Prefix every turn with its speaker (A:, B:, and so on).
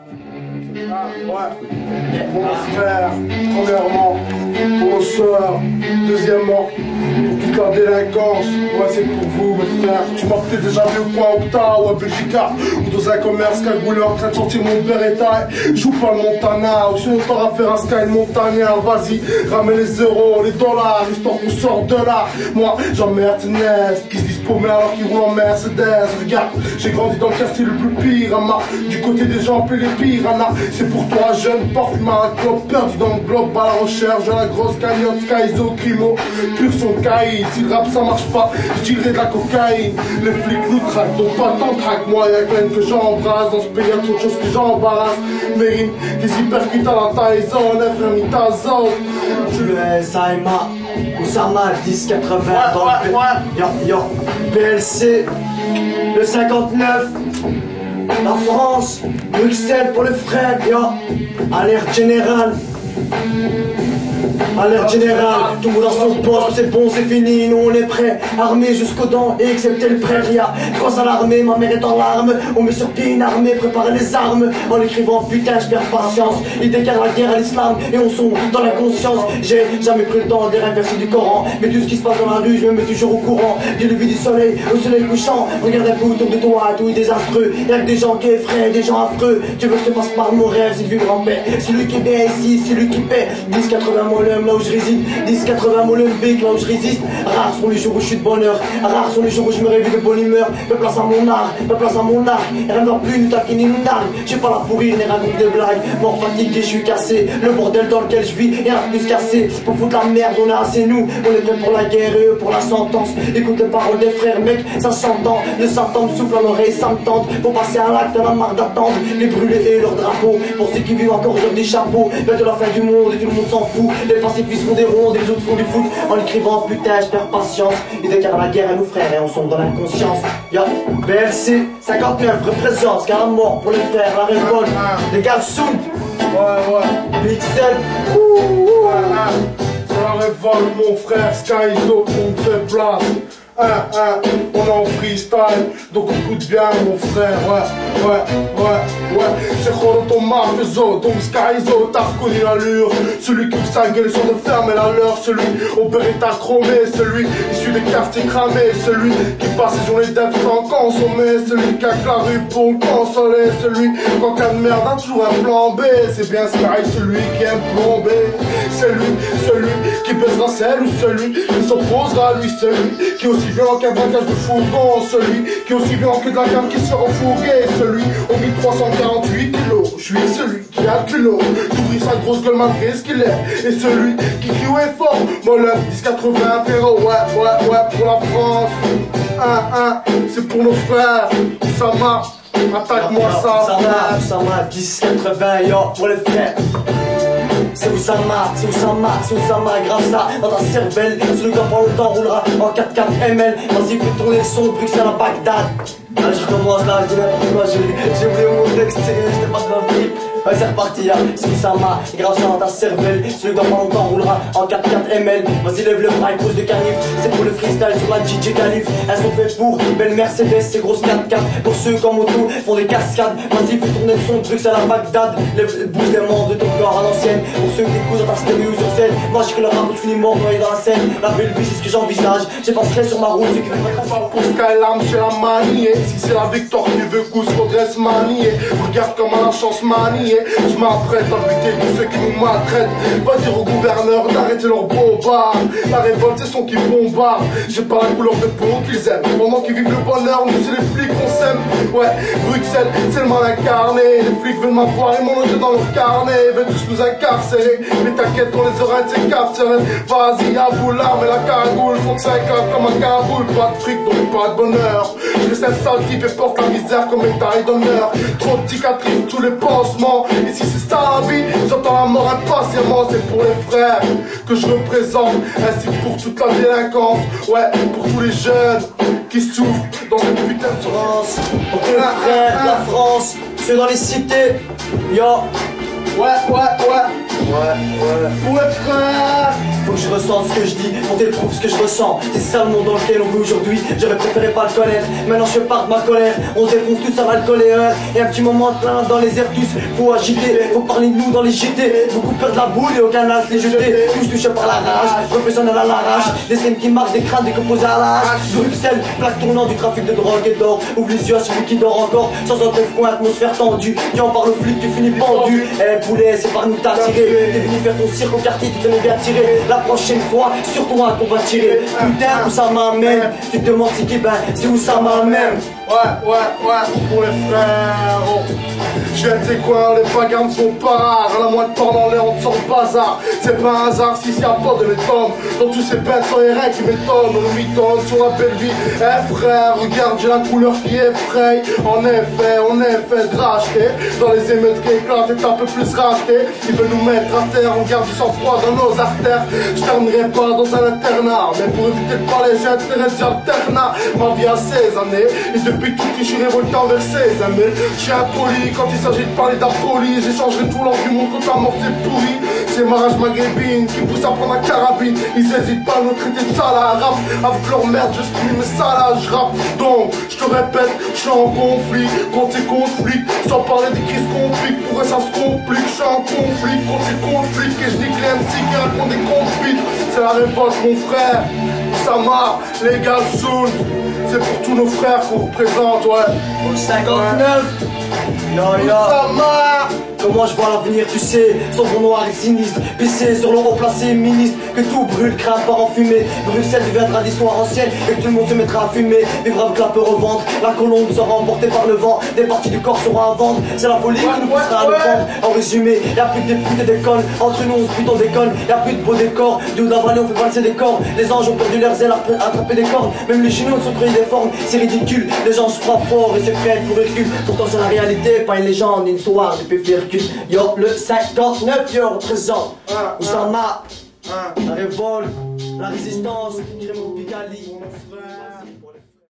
A: Ouais, pour mon frère, premièrement, pour nos soeurs, deuxièmement, pour toute la délinquance, ouais c'est pour vous mes frères. Tu m'as peut-être déjà vu au coin Opta ou à Belgica, ou dans un commerce cagoulé en train de sortir mon Beretta. Joue pas le Montana, ou sinon t'auras à faire un Sky Montagnard. Vas-y, ramène les euros, les dollars, histoire qu'on sort de là. Moi, j'emmerde ces nestes qui se disent paumés alors qu'ils roulent en Mercedes. Regarde, j'ai grandi dans le quartier le plus pire, Anna. Du côté des gens plus les pires, Anna. C'est pour toi jeune, porte ma clope, perdu dans le globe à la recherche de la grosse cagnotte, Skyzo, Crimo, pur son caïd. Si le rap ça marche pas, je dirais de la cocaïne. Les flics nous traquent, donc pas tant traque. Moi y'a plein que j'embrasse, dans ce pays y'a trop de choses que j'embarrasse. Mérine, des hypercuites à la Tyson, Efremitazo.
B: Saïma, Oussama, 1080 Yo, PLC, le 59, la France, Bruxelles pour le frère, yo, alerte générale. Alerte générale, tout le monde dans son poste, c'est bon, c'est fini, nous on est prêts, armés jusqu'aux dents et excepté le prêtre, croise à l'armée, ma mère est en larmes, on met sur pied une armée, préparer les armes, en écrivant putain je perds patience, il déclare la guerre à l'islam et on sombre dans la conscience, j'ai jamais pris le temps des versets du Coran, mais tout ce qui se passe dans la rue, je me mets toujours au courant, du lever du soleil au soleil couchant, regarde un peu autour de toi, tout est désastreux, y'a que des gens qui effraient, des gens affreux, tu veux que je te passe par mon rêve, c'est le grand-père, celui qui est bien ici, celui qui paie, 10-80 molum là où je réside, 10-80 Molenbeek là où je résiste. Rares sont les jours où je suis de bonheur, rares sont les jours où je me réveille de bonne humeur. Fais place à mon art, fais place à mon art. Rien ne va plus, ni taquiner ni nargue. J'ai pas là pour rire, ni raconter des blagues. Mort fatigué, je suis cassé. Le bordel dans lequel je vis, rien de plus cassé. Pour foutre la merde, on est assez nous. On est prêts pour la guerre et eux pour la sentence. Écoute les paroles des frères, mec, ça s'entend. Le Satan me souffle à l'oreille, ça me tente. Pour passer à l'acte, on a marre d'attendre. Les brûlés et leurs drapeaux. Pour ceux qui vivent encore sur des chapeaux. Bientôt la fin du monde et tout le monde s'en fout. Les pacifistes font des rondes et les autres font du foot. En écrivant putain je perds patience. Ils déclarent la guerre à nos frères et on sombre dans l'inconscience. Yo, BLC 59 représente car la mort pour les frères, la révolte. Les gars sound. Pixel.
A: C'est la révolte mon frère, Skyzo, on me fait place. On est en freestyle, donc écoute bien mon frère, ouais. C'est Khoroto Mafezo, donc Skyzo, t'as reconnu l'allure. Celui qui ouvre sa gueule sur de ferme et la leur, celui au Beretta chromé, celui issu des quartiers cramés, celui qui passe ses journées d'être sans consommer, celui qui a que la rue pour le consoler, celui quand cas de merde a toujours un plan B, c'est bien Sky, celui qui aime plomber, c'est lui, celui qui baissera celle ou celui qui s'opposera à lui, celui qui est aussi violent qu'un braquage de fourgon, celui qui est aussi violent que de la gamme qui se fait refourguer, celui au 1348 kilos, je suis celui qui a le culot d'ouvrir sa grosse gueule malgré ce qu'il est, et celui qui crie haut et fort, Molin 1080 frérot, ouais, pour la France, c'est pour nos frères, ça marche, attaque-moi ça,
B: Oussama, 10-80, yo, pour les frères. C'est Oussama, grave ça dans ta cervelle. Celui qui pendant le temps roulera en 4-4 ML. Vas-y, fais tourner le son, Bruxelles à Bagdad. Là, je recommence là, je dis n'importe quoi, j'ai oublié mon texte, j'étais pas dans le clip. Ouais, c'est reparti, hein. C'est Oussama, grave ça dans ta cervelle. Celui qui pendant le temps roulera en 4-4 ML. Vas-y, lève le bras et pose de canif. C'est pour le freestyle sur la DJ Calif. Elles sont faites pour belle Mercedes, c'est grosse 4x4. Pour ceux qui en moto font des cascades. Vas-y, fais tourner le son, Bruxelles à Bagdad. Lève, bouge des membres de ton corps à l'ancienne. Pour ceux qui écoutent dans ta stéréo sur scène. Moi, je que le rap, je finis mort noyé dans la scène. La belle vie, c'est ce que j'envisage. J'effacerai sur ma route ceux qui veulent me
A: pas pour Skylam, j'ai la manie. Si c'est la victoire que tu veux couche, faudrait se manier. Regarde comment la chance manie. Je m'apprête à buter tous ceux qui nous maltraitent. Va dire au gouverneur d'arrêter leur bombard. La révolte c'est son qui bombarde. J'ai pas la couleur de peau qu'ils aiment. Pendant qu'ils vivent le bonheur, nous c'est les flics qu'on s'aime. Ouais, Bruxelles c'est le mal incarné. Les flics veulent m'avoir et mon nom dans leur carnet. Ils veulent tous nous incarcérer. Mais t'inquiète, on les aura été capturés. Vas-y, à vous l'arme et la cagoule. Faut que ça éclate comme un Kaboul. Pas de fric donc pas de bonheur. Je laisse un sale type et porte la misère comme médaille d'honneur. Trop de cicatrices, tous les pansements. Et si c'est ça la vie, j'entends la mort impatiemment. C'est pour les frères que je représente, ainsi que pour toute la délinquance. Ouais, pour tous les jeunes qui souffrent dans cette putain de
B: France. Pour tous les frères de la France, ceux dans les cités. Yo.
A: Ouais. Pour les frères.
B: Faut faut que je ressente ce que je dis, on t'éprouve ce que je ressens. C'est ça le monde dans lequel on vit aujourd'hui, j'aurais préféré pas le connaître. Maintenant je pars de ma colère, on se défonce tous à l'alcool et heure. Et un petit moment de plein dans les airs tous, faut agiter, faut parler de nous dans les JT. Beaucoup perdent la boule et aucun n'ose les jeter. Tous touchés par la rage, professionnel à l'arrache. Des scènes qui marquent, des crânes décomposés à l'âge. Bruxelles, plaque tournant du trafic de drogue et d'or. Ouvre les yeux à celui qui dort encore, sans un coin, atmosphère tendue. Tu en parles au flic, tu finis pendu. Eh poulet, c'est par nous que t'as tiré. T'es venu faire ton cirque au quartier, tu t'en es bien tiré. La prochaine fois, sur toi qu'on va tirer. Putain, où ça m'amène? Tu te demandes c'est qui, ben, c'est où ça m'amène.
A: Ouais, pour les frères. Oh. Je viens de ces coins, les bagarres sont pas rares. À la moindre temps dans l'air, on te sort le bazar. C'est pas un hasard si y a pas de méthode. Dans tous ces bêtes, sans les rien qui m'étonnent. On nous mitonne sur la belle vie. Eh frère, regarde, j'ai la couleur qui effraie. En effet, de racheter. Dans les émeutes qui éclatent, est un peu plus racheté. Ils veulent nous mettre à terre, on garde du sang-froid dans nos artères. Je terminerai pas dans un internat, mais pour éviter de parler, j'ai intérêt d'alternat. Ma vie a 16 années, et depuis tout petit, je suis révolté envers ces amis. Je suis impoli quand il s'agit de parler d'Apolli. J'échangerai tout l'or du monde contre la mort, c'est pourri. C'est ma rage maghrébine qui pousse à prendre la carabine. Ils hésitent pas à nous traiter de sale à rap. Avec leur merde, je stream mes salages, je rappe. Donc, je te répète, je suis en conflit contre ces conflits. Sans parler des crises compliques, pour eux ça se complique. Je suis en conflit contre ces conflits. Et je nique les MC qui racontent des conflits. C'est la révolte, mon frère. Ça marche, légal soon. C'est pour tous nos frères qu'on représente, ouais.
B: Au 59. Yo.
A: Ça marche.
B: Comment je vois l'avenir, tu sais, sombre noir et sinistre, pissé sur le haut placé ministre, que tout brûle, craint part en fumée. Bruxelles deviendra d'histoire ancienne et que tout le monde se mettra à fumer. Vivre avec la peur au ventre, la colombe sera emportée par le vent, des parties du corps seront à vendre, c'est la folie qui nous poussera à le prendre. En résumé, y'a plus que des putes et des connes, entre nous on se pute, on déconne, y'a plus de beaux décors, du haut de la vallée on fait valser des corps, les anges ont perdu leur zèle à attraper des cornes, même les chinois se sont créés des formes, c'est ridicule, les gens se croient forts et se prennent pour recul, pourtant c'est la réalité, pas une légende, une histoire, des péfés recul. Yo, le 59, yo, représente Oussama, la révolte, la résistance, Crémo Pigali, mon frère.